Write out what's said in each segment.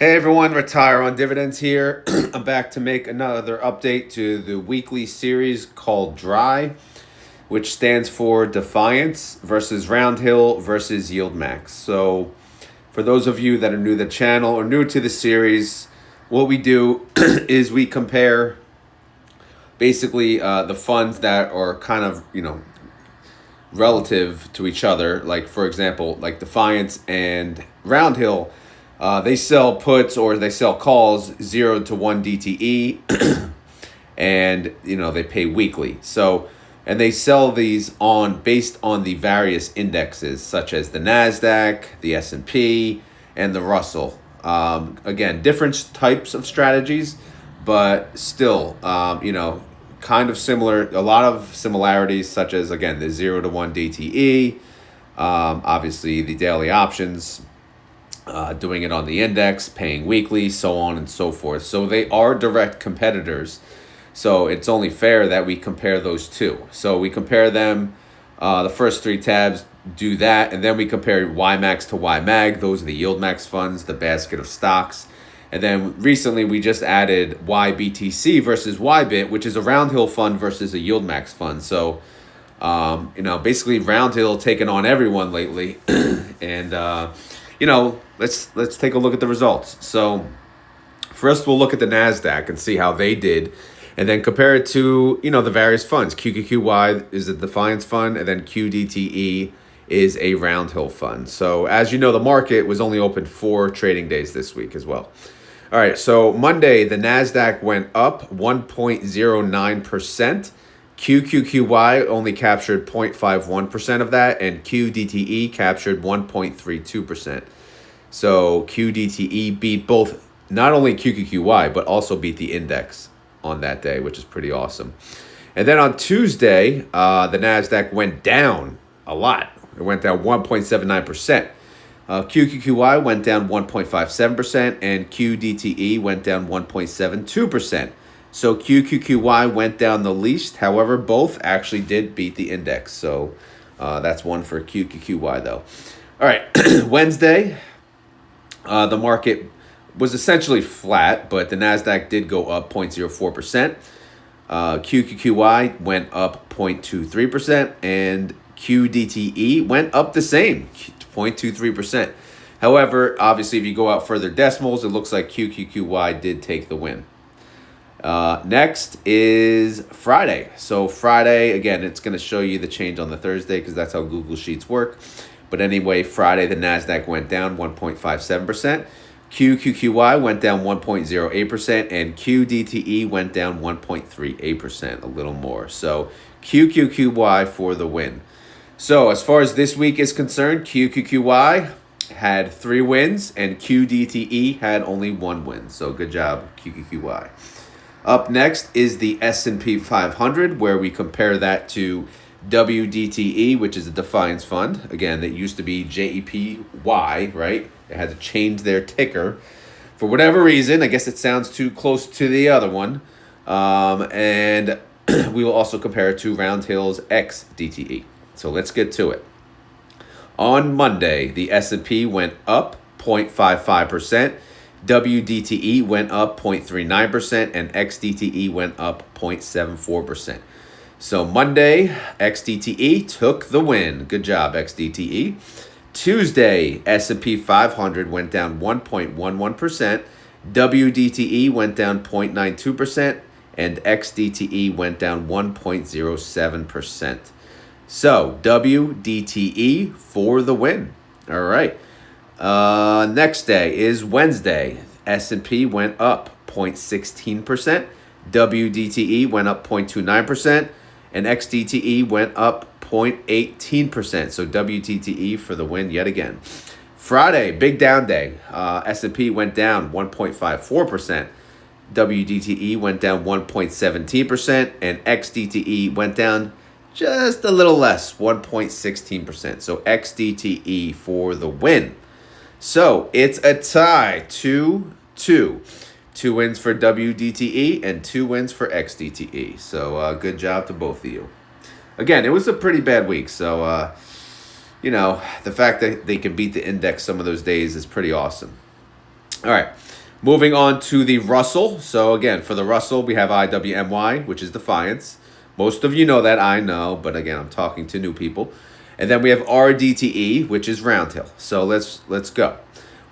Hey everyone, Retire on Dividends here. I'm back to make another update to the weekly series called DRY, which stands for Defiance versus Roundhill versus YieldMax. So for those of you that are new to the channel or new to the series, what we do is we compare basically the funds that are kind of, relative to each other. Like, for example, like Defiance and Roundhill, they sell puts or they sell calls 0 to 1 DTE, and they pay weekly. So, and they sell these based on the various indexes such as the Nasdaq, the S&P, and the Russell. Again, different types of strategies, but still, kind of similar. A lot of similarities, such as again the 0 to 1 DTE, obviously the daily options. Doing it on the index, paying weekly, so on and so forth. So they are direct competitors. So it's only fair that we compare those two. So we compare them, the first three tabs do that, and then we compare YMAX to YMAG. Those are the YieldMax funds, the basket of stocks. And then recently we just added YBTC versus YBIT, which is a Roundhill fund versus a YieldMax fund. So, basically Roundhill taking on everyone lately. And, let's take a look at the results. So first we'll look at the Nasdaq and see how they did, and then compare it to the various funds. QQQY is a Defiance fund, and then QDTE is a Roundhill fund. So as you know, the market was only open 4 trading days this week as well. All right, so Monday the Nasdaq went up 1.09%. QQQY only captured 0.51% of that, and QDTE captured 1.32%. So QDTE beat both, not only QQQY, but also beat the index on that day, which is pretty awesome. And then on Tuesday, the Nasdaq went down a lot. It went down 1.79%. QQQY went down 1.57%, and QDTE went down 1.72%. So QQQY went down the least. However, both actually did beat the index. So that's one for QQQY, though. All right, Wednesday, the market was essentially flat, but the Nasdaq did go up 0.04%. QQQY went up 0.23%, and QDTE went up the same, 0.23%. However, obviously, if you go out further decimals, it looks like QQQY did take the win. Next is Friday. So Friday, again, it's going to show you the change on the Thursday because that's how Google Sheets work. But anyway, Friday, the Nasdaq went down 1.57%. QQQY went down 1.08%, and QDTE went down 1.38%, a little more. So QQQY for the win. So as far as this week is concerned, QQQY had 3 wins, and QDTE had only 1 win. So good job, QQQY. Up next is the S&P 500, where we compare that to WDTE, which is a Defiance fund. Again, that used to be JEPY, right? They had to change their ticker for whatever reason. I guess it sounds too close to the other one. And we will also compare it to Roundhill's XDTE. So let's get to it. On Monday, the S&P went up 0.55%. WDTE went up 0.39%, and XDTE went up 0.74%. So Monday, XDTE took the win. Good job, XDTE. Tuesday, S&P 500 went down 1.11%. WDTE went down 0.92%, and XDTE went down 1.07%. So WDTE for the win. All right. Next day is Wednesday. S&P went up 0.16%. WDTE went up 0.29%. And XDTE went up 0.18%. So WDTE for the win yet again. Friday, big down day. S&P went down 1.54%. WDTE went down 1.17%. And XDTE went down just a little less, 1.16%. So XDTE for the win. So it's a tie, 2-2. 2 wins for WDTE and 2 wins for XDTE. So good job to both of you. Again, it was a pretty bad week. So, the fact that they can beat the index some of those days is pretty awesome. All right. Moving on to the Russell. So again, for the Russell, we have IWMY, which is Defiance. Most of you know that, I know, but again, I'm talking to new people. And then we have RDTE, which is Roundhill. So let's go.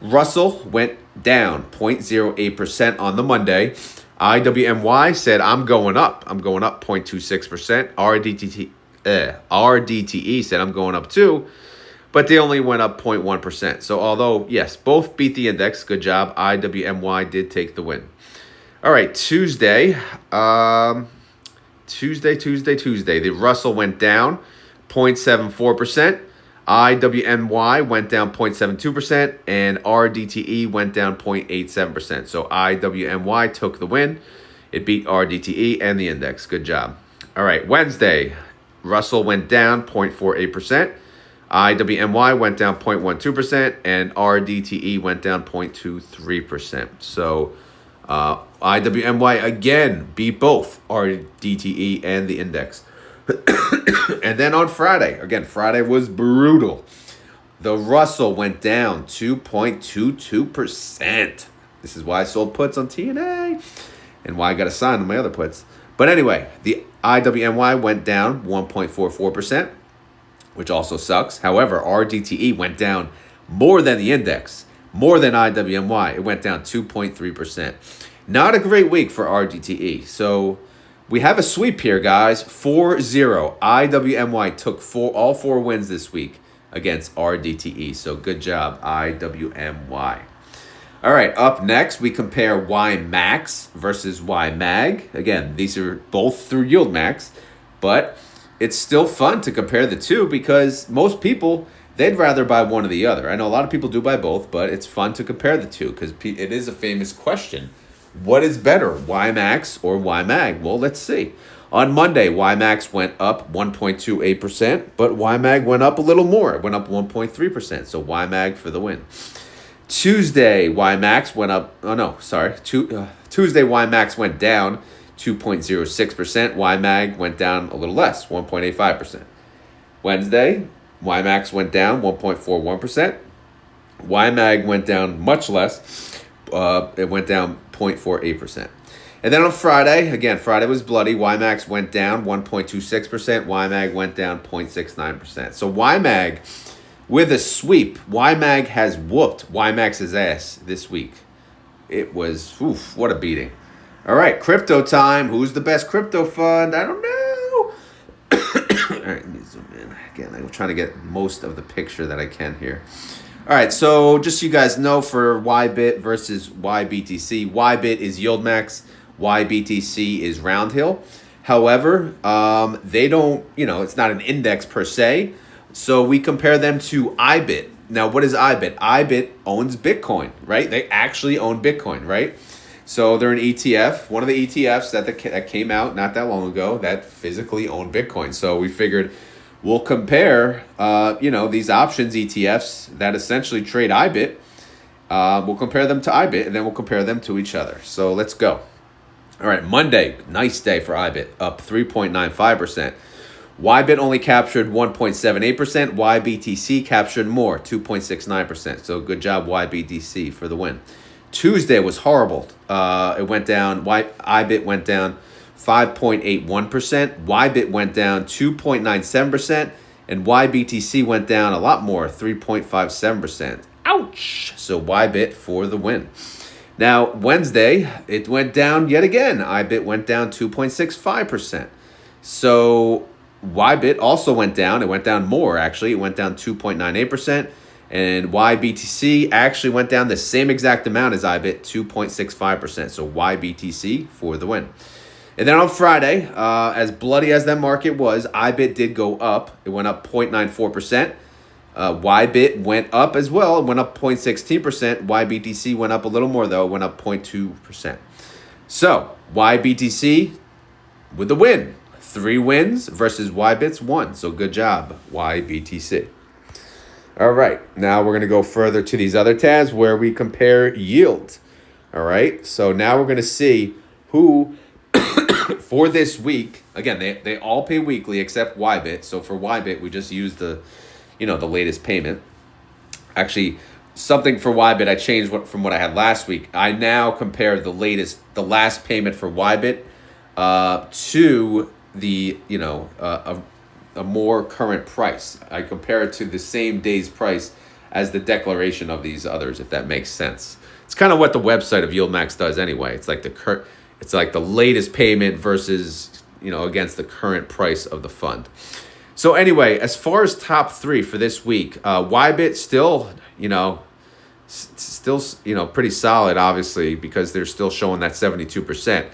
Russell went down 0.08% on the Monday. IWMY said, I'm going up. I'm going up 0.26%. RDTE said, I'm going up too. But they only went up 0.1%. So although, yes, both beat the index, good job, IWMY did take the win. All right, Tuesday. Tuesday. The Russell went down 0.74%. IWMY went down 0.72%. And RDTE went down 0.87%. So IWMY took the win. It beat RDTE and the index. Good job. All right, Wednesday. Russell went down 0.48%. IWMY went down 0.12%, and RDTE went down 0.23%. So IWMY again beat both RDTE and the index. And then on Friday, again, Friday was brutal. The Russell went down 2.22%. This is why I sold puts on TNA and why I got a sign on my other puts. But anyway, the IWMY went down 1.44%. Which also sucks. However, RDTE went down more than the index, more than IWMY. It went down 2.3%. Not a great week for RDTE. So we have a sweep here, guys. 4-0. IWMY took all four wins this week against RDTE. So good job, IWMY. All right, up next, we compare YMAX versus YMAG. Again, these are both through YieldMax, but it's still fun to compare the two because most people, they'd rather buy one or the other. I know a lot of people do buy both, but it's fun to compare the two because it is a famous question. What is better, YMAX or YMAG? Well, let's see. On Monday, YMAX went up 1.28%, but YMAG went up a little more. It went up 1.3%, so YMAG for the win. Tuesday, YMAX went up, Tuesday, YMAX went down 2.06%. YMAG went down a little less, 1.85%. Wednesday, YMAX went down 1.41%. YMAG went down much less. It went down 0.48%. And then on Friday, again, Friday was bloody. YMAX went down 1.26%. YMAG went down 0.69%. So YMAG, with a sweep, YMAG has whooped YMAX's ass this week. It was, what a beating. All right, crypto time. Who's the best crypto fund? I don't know. All right, let me zoom in. Again, I'm trying to get most of the picture that I can here. All right, so just so you guys know, for YBIT versus YBTC, YBIT is YieldMax, YBTC is Roundhill. However, they don't, it's not an index per se, so we compare them to IBIT. Now, what is IBIT? IBIT owns Bitcoin, right? They actually own Bitcoin, right? So they're an ETF, one of the ETFs that came out not that long ago that physically owned Bitcoin. So we figured we'll compare, these options ETFs that essentially trade IBIT. We'll compare them to IBIT, and then we'll compare them to each other. So let's go. All right, Monday, nice day for IBIT, up 3.95%. YBIT only captured 1.78%. YBTC captured more, 2.69%. So good job, YBTC, for the win. Tuesday was horrible. It went down. IBIT went down 5.81%. YBIT went down 2.97%. And YBTC went down a lot more, 3.57%. Ouch! So YBIT for the win. Now, Wednesday, it went down yet again. IBIT went down 2.65%. So YBIT also went down. It went down more, actually. It went down 2.98%. And YBTC actually went down the same exact amount as IBIT, 2.65%. So YBTC for the win. And then on Friday, as bloody as that market was, IBIT did go up. It went up 0.94%. YBIT went up as well. It went up 0.16%. YBTC went up a little more, though. It went up 0.2%. So YBTC with the win. 3 wins versus YBIT's 1. So good job, YBTC. All right, now we're going to go further to these other tabs where we compare yield. All right, so now we're going to see who, for this week, again, they all pay weekly except YBIT. So for YBIT, we just use the latest payment. Actually, something for YBIT. I changed from what I had last week. I now compare the last payment for YBIT to the, a more current price. I compare it to the same day's price as the declaration of these others, if that makes sense. It's kind of what the website of YieldMax does anyway. It's like the latest payment versus, against the current price of the fund. So anyway, as far as top three for this week, YBIT still, pretty solid, obviously, because they're still showing that 72%.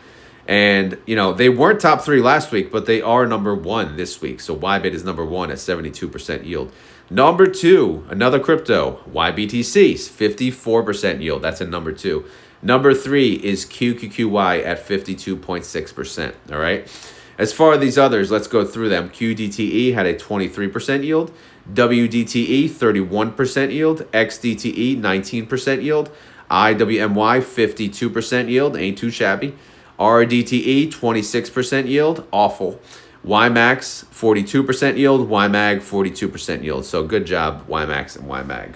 And, they weren't top three last week, but they are number one this week. So YBIT is number one at 72% yield. Number two, another crypto, YBTC, 54% yield. That's a number two. Number three is QQQY at 52.6%. All right. As far as these others, let's go through them. QDTE had a 23% yield. WDTE, 31% yield. XDTE, 19% yield. IWMY, 52% yield. Ain't too shabby. RDTE, 26% yield. Awful. YMAX, 42% yield. YMAG, 42% yield. So good job, YMAX and YMAG.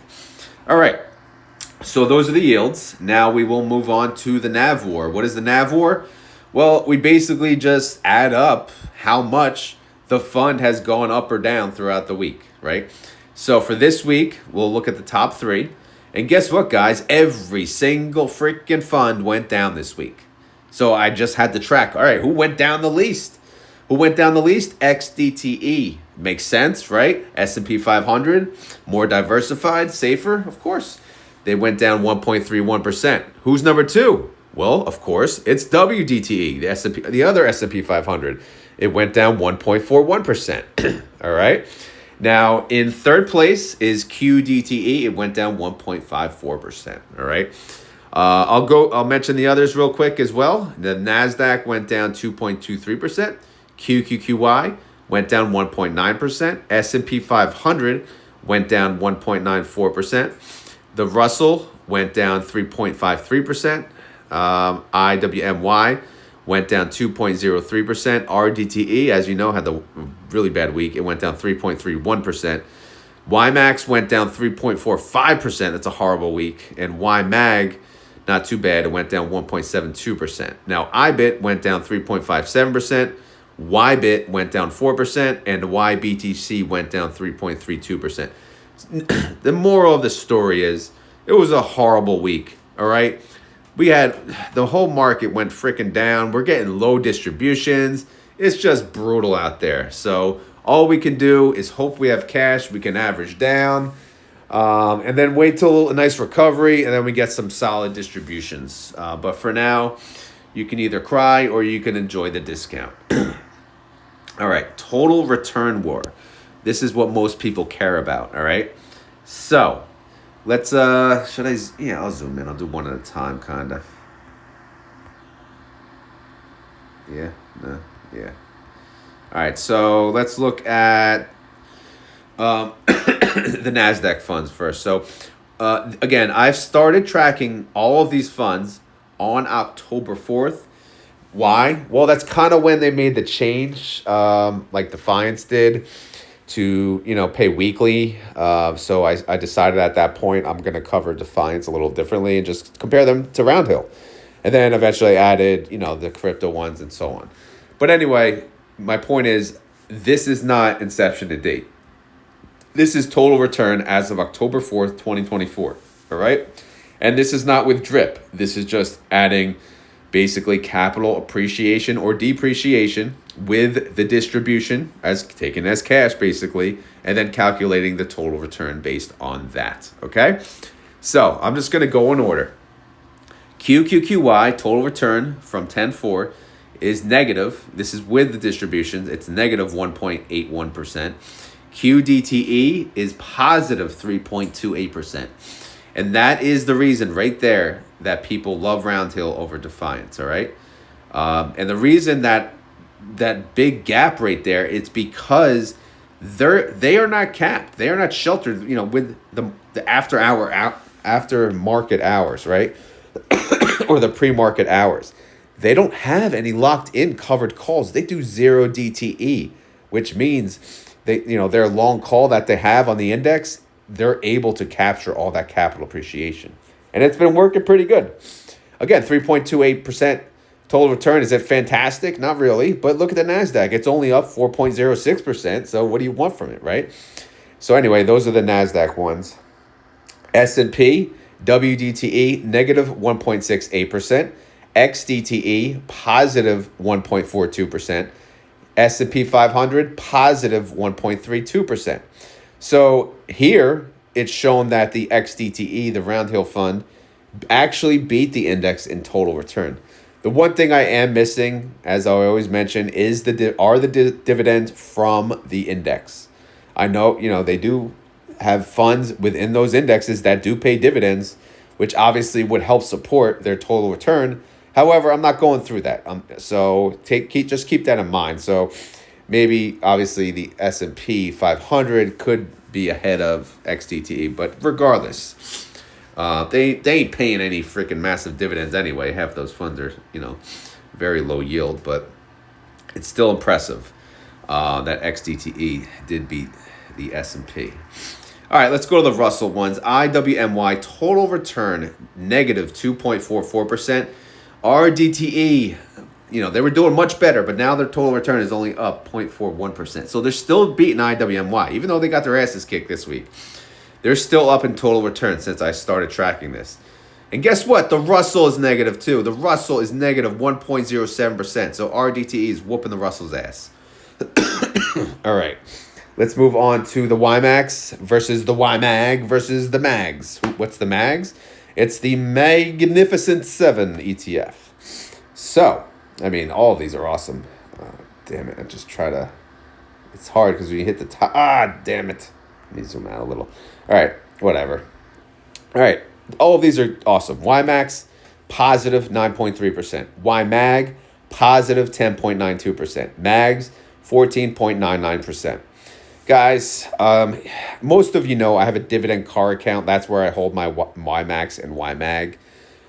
All right. So those are the yields. Now we will move on to the NAV war. What is the NAV war? Well, we basically just add up how much the fund has gone up or down throughout the week, right? So for this week, we'll look at the top three. And guess what, guys? Every single freaking fund went down this week. So I just had to track, all right, who went down the least? Who went down the least? XDTE. Makes sense, right? S&P 500, more diversified, safer, of course. They went down 1.31%. Who's number two? Well, of course, it's WDTE, the other S&P 500. It went down 1.41%. All right. Now, in third place is QDTE. It went down 1.54%. All right. I'll mention the others real quick as well. The NASDAQ went down 2.23%. QQQY went down 1.9%. S&P 500 went down 1.94%. The Russell went down 3.53%. IWMY went down 2.03%. RDTE, as you know, had the really bad week. It went down 3.31%. YMAX went down 3.45%. That's a horrible week. And YMAG, not too bad. It went down 1.72%. Now, IBIT went down 3.57%. YBIT went down 4%. And YBTC went down 3.32%. The moral of the story is it was a horrible week, all right? The whole market went freaking down. We're getting low distributions. It's just brutal out there. So all we can do is hope we have cash. We can average down and then wait till a nice recovery, and then we get some solid distributions. But for now, you can either cry or you can enjoy the discount. All right, total return war. This is what most people care about, all right? So let's, I'll zoom in. I'll do one at a time, kind of. Yeah, no, yeah. All right, so let's look at the NASDAQ funds first. So, again, I've started tracking all of these funds on October 4th. Why? Well, that's kind of when they made the change, like Defiance did, to pay weekly. So I decided at that point I'm going to cover Defiance a little differently and just compare them to Roundhill, and then eventually added the crypto ones and so on. But anyway, my point is this is not inception to date. This is total return as of October 4th, 2024. All right, and this is not with drip. This is just adding basically capital appreciation or depreciation with the distribution as taken as cash, basically, and then calculating the total return based on that. Okay, so I'm just going to go in order. QQQY total return from 10.4 is negative. This is with the distributions. It's negative 1.81%. QDTE is positive 3.28%. And that is the reason right there that people love Roundhill over Defiance, all right? And the reason that big gap right there, it's because they are not capped. They are not sheltered, with the after market hours, right? Or the pre-market hours. They don't have any locked in covered calls. They do 0 DTE, which means their long call that they have on the index they're able to capture all that capital appreciation. And it's been working pretty good. Again, 3.28% total return. Is it fantastic? Not really. But look at the NASDAQ. It's only up 4.06%. So what do you want from it, right? So anyway, those are the NASDAQ ones. S&P, WDTE, negative 1.68%. XDTE, positive 1.42%. S&P 500, positive 1.32%. So here, it's shown that the XDTE, the Roundhill fund, actually beat the index in total return. The one thing I am missing, as I always mention, is the dividends from the index. I know, they do have funds within those indexes that do pay dividends, which obviously would help support their total return. However, I'm not going through that. So just keep that in mind. So maybe obviously the S&P 500 could be ahead of XDTE, but regardless, they ain't paying any freaking massive dividends anyway. Half those funds are very low yield, but it's still impressive that XDTE did beat the S&P. All right, let's go to the Russell ones. IWMY total return negative 2.44%. RDTE, they were doing much better, but now their total return is only up 0.41%. So they're still beating IWMY, even though they got their asses kicked this week. They're still up in total return since I started tracking this. And guess what? The Russell is negative too. The Russell is negative 1.07%. So RDTE is whooping the Russell's ass. All right. Let's move on to the YMAX versus the YMAG versus the MAGs. What's the MAGs? It's the Magnificent 7 ETF. So, all of these are awesome. Damn it, I just try to... It's hard because when you hit the top... damn it. Let me zoom out a little. All right, whatever. All right, all of these are awesome. YMAX, positive 9.3%. YMAG, positive 10.92%. MAGs, 14.99%. Guys, most of you know I have a dividend car account. That's where I hold my YMAX and YMAG.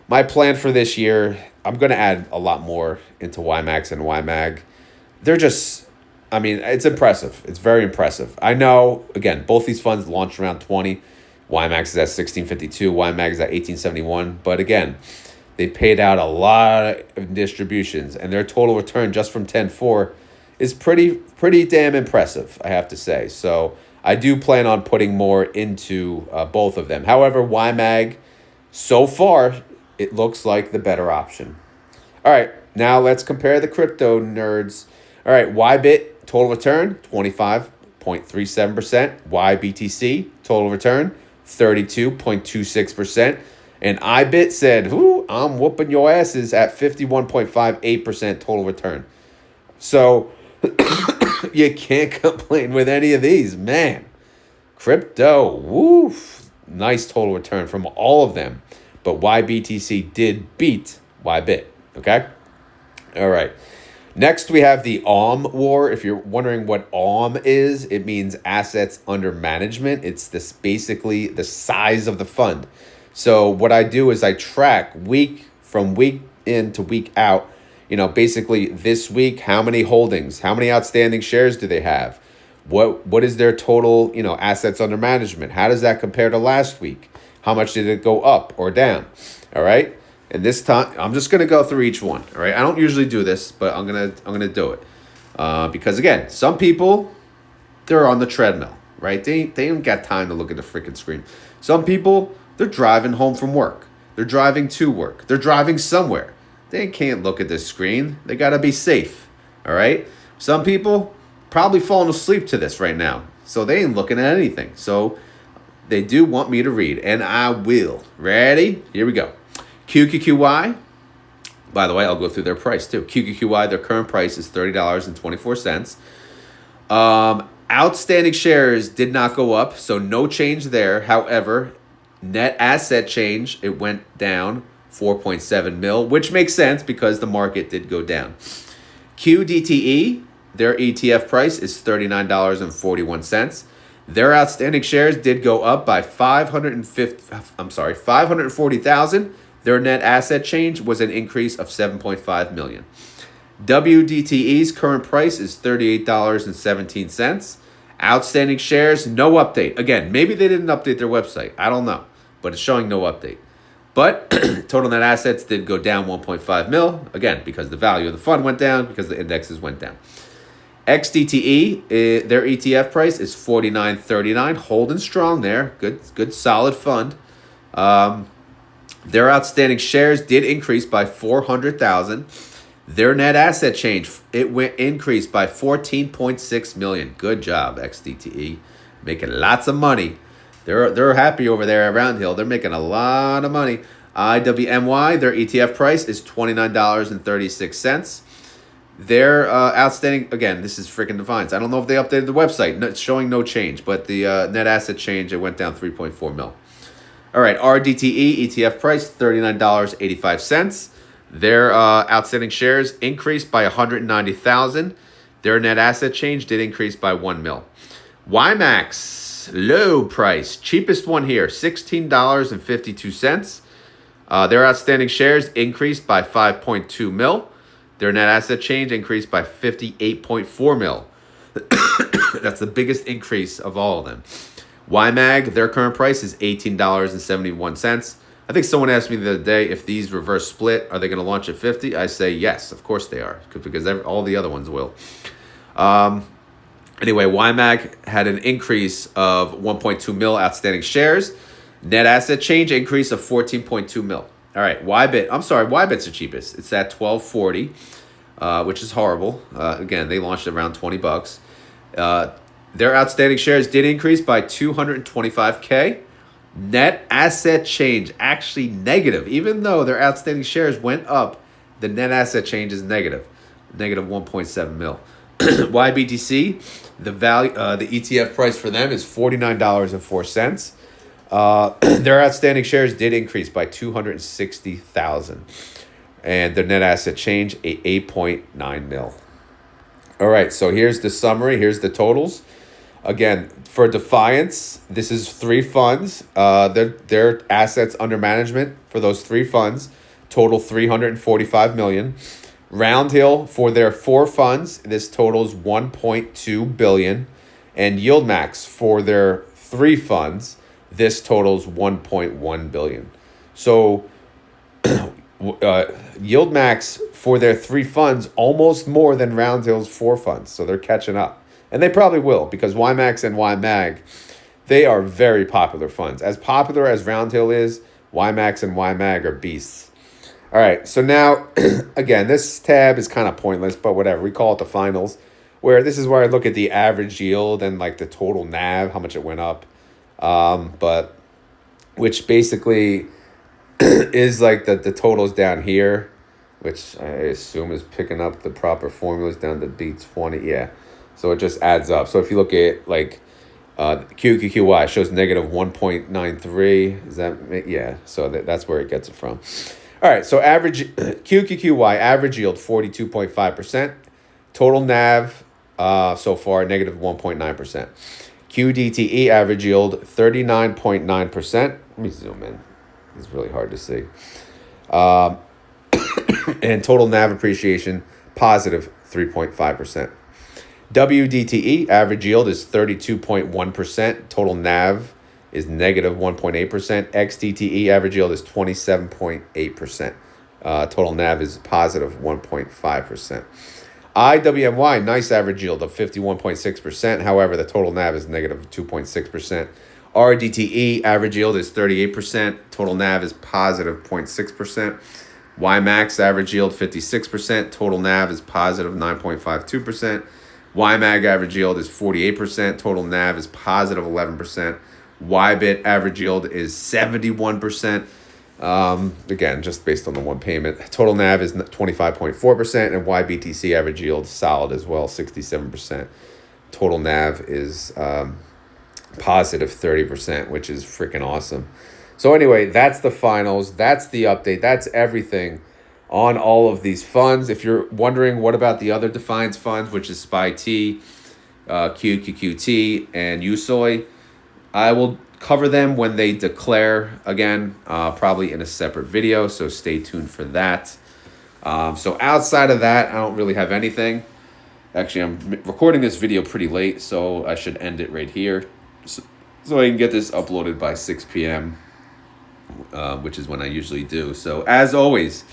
My plan for this year, I'm going to add a lot more into YMAX and YMAG. They're just, it's impressive. It's very impressive. I know, again, both these funds launched around 20. YMAX is at 1652. YMAG is at 1871. But again, they paid out a lot of distributions, and their total return just from 10.4 is pretty damn impressive, I have to say. So I do plan on putting more into both of them. However, YMAG, so far, it looks like the better option. All right, now let's compare the crypto nerds. All right, YBIT, total return, 25.37%. YBTC, total return, 32.26%. And IBIT said, I'm whooping your asses at 51.58% total return. So... you can't complain with any of these, man. Crypto, woof. Nice total return from all of them. But YBTC did beat YBIT, okay? All right. Next, we have the AUM war. If you're wondering what AUM is, it means assets under management. It's basically the size of the fund. So what I do is I track from week in to week out. Basically this week, how many holdings, how many outstanding shares do they have? What is their total, assets under management? How does that compare to last week? How much did it go up or down? All right. And this time, I'm just going to go through each one. All right. I don't usually do this, but I'm going to do it. Because again, some people, they're on the treadmill, right? They ain't got time to look at the freaking screen. Some people, they're driving home from work. They're driving to work. They're driving somewhere. They can't look at this screen. They got to be safe, all right? Some people probably falling asleep to this right now, so they ain't looking at anything. So they do want me to read, and I will. Ready? Here we go. QQQY. By the way, I'll go through their price too. QQQY, their current price is $30.24. Outstanding shares did not go up, so no change there. However, net asset change, it went down 4.7 mil, which makes sense because the market did go down. QDTE, their ETF price is $39.41. Their outstanding shares did go up by 540,000. Their net asset change was an increase of 7.5 million. WDTE's current price is $38.17. Outstanding shares, no update. Again, maybe they didn't update their website. I don't know, but it's showing no update. But total net assets did go down 1.5 mil, again, because the value of the fund went down, because the indexes went down. XDTE, their ETF price is $49.39, holding strong there. Good, solid fund. Their outstanding shares did increase by 400,000. Their net asset change, increased by 14.6 million. Good job, XDTE, making lots of money. They're happy over there at Roundhill. They're making a lot of money. IWMY, their ETF price is $29.36. Their outstanding, again, this is freaking Defiance. I don't know if they updated the website. It's showing no change, but the net asset change, it went down 3.4 mil. All right, RDTE ETF price, $39.85. Their outstanding shares increased by 190,000. Their net asset change did increase by 1 mil. YMAX, low price, cheapest one here, $16.52. Their outstanding shares increased by 5.2 mil. Their net asset change increased by 58.4 mil. That's the biggest increase of all of them. YMAG, their current price is $18.71. I think someone asked me the other day, if these reverse split, are they going to launch at 50? I say yes, of course they are, because all the other ones will. Anyway, YMAG had an increase of 1.2 mil outstanding shares. Net asset change increase of 14.2 mil. All right, YBIT's the cheapest. It's at $12.40, which is horrible. Again, they launched around $20. Their outstanding shares did increase by 225K. Net asset change actually negative. Even though their outstanding shares went up, the net asset change is negative 1.7 mil. YBTC, the ETF price for them is $49.04. Their outstanding shares did increase by 260,000, and their net asset change 8.9 mil. All right, so here's the summary. Here's the totals. Again, for Defiance, this is 3 funds. Their assets under management for those 3 funds total $345 million. Roundhill, for their 4 funds, this totals $1.2 billion. And YieldMax, for their 3 funds, this totals $1.1 billion. So YieldMax, for their 3 funds, almost more than Roundhill's 4 funds. So they're catching up. And they probably will, because YMAX and YMAG, they are very popular funds. As popular as Roundhill is, YMAX and YMAG are beasts. All right, so now, again, this tab is kind of pointless, but whatever. We call it the finals, where this is where I look at the average yield and like the total NAV, how much it went up. But which basically is like the totals down here, which I assume is picking up the proper formulas down to B20. Yeah. So it just adds up. So if you look at like QQQY, shows negative 1.93. Is that, yeah, so that's where it gets it from. All right, so average QQQY, average yield 42.5%. Total NAV so far, negative 1.9%. QDTE, average yield 39.9%. Let me zoom in. It's really hard to see. And total NAV appreciation, positive 3.5%. WDTE, average yield is 32.1%. Total NAV is negative 1.8%. XDTE, average yield is 27.8%. Total NAV is positive 1.5%. IWMY, nice average yield of 51.6%. However, the total NAV is negative 2.6%. RDTE, average yield is 38%. Total NAV is positive 0.6%. YMAX, average yield 56%. Total NAV is positive 9.52%. YMAG, average yield is 48%. Total NAV is positive 11%. YBIT, average yield is 71%. Again, just based on the one payment. Total NAV is 25.4%. And YBTC, average yield, solid as well, 67%. Total NAV is positive 30%, which is freaking awesome. So anyway, that's the finals. That's the update. That's everything on all of these funds. If you're wondering what about the other Defiance funds, which is SPY-T, QQQT, and USOY, I will cover them when they declare again, probably in a separate video, so stay tuned for that. So outside of that, I don't really have anything. Actually, I'm recording this video pretty late, so I should end it right here, so I can get this uploaded by 6 p.m., which is when I usually do. So as always,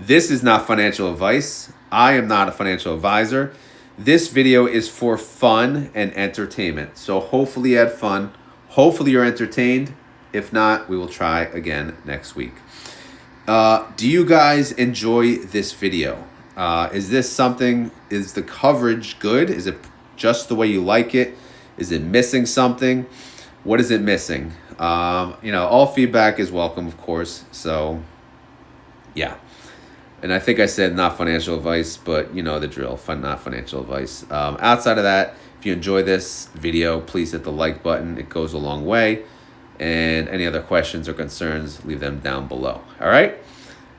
this is not financial advice. I am not a financial advisor. This video is for fun and entertainment. So hopefully you had fun. Hopefully you're entertained. If not, we will try again next week. Do you guys enjoy this video? Is this something, is the coverage good? Is it just the way you like it? Is it missing something? What is it missing? All feedback is welcome, of course. So, yeah. And I think I said not financial advice, but you know the drill, not financial advice. Outside of that, if you enjoy this video, please hit the like button. It goes a long way. And any other questions or concerns, leave them down below. All right?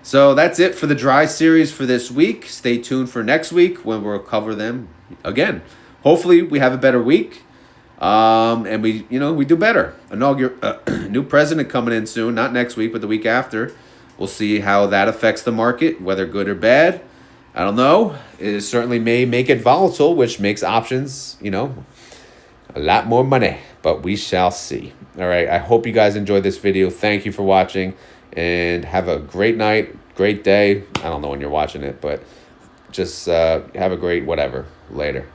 So that's it for the dry series for this week. Stay tuned for next week when we'll cover them again. Hopefully we have a better week. And we do better. New president coming in soon, not next week, but the week after. We'll see how that affects the market, whether good or bad. I don't know. It certainly may make it volatile, which makes options, a lot more money. But we shall see. All right. I hope you guys enjoyed this video. Thank you for watching. And have a great night, great day. I don't know when you're watching it, but just have a great whatever. Later.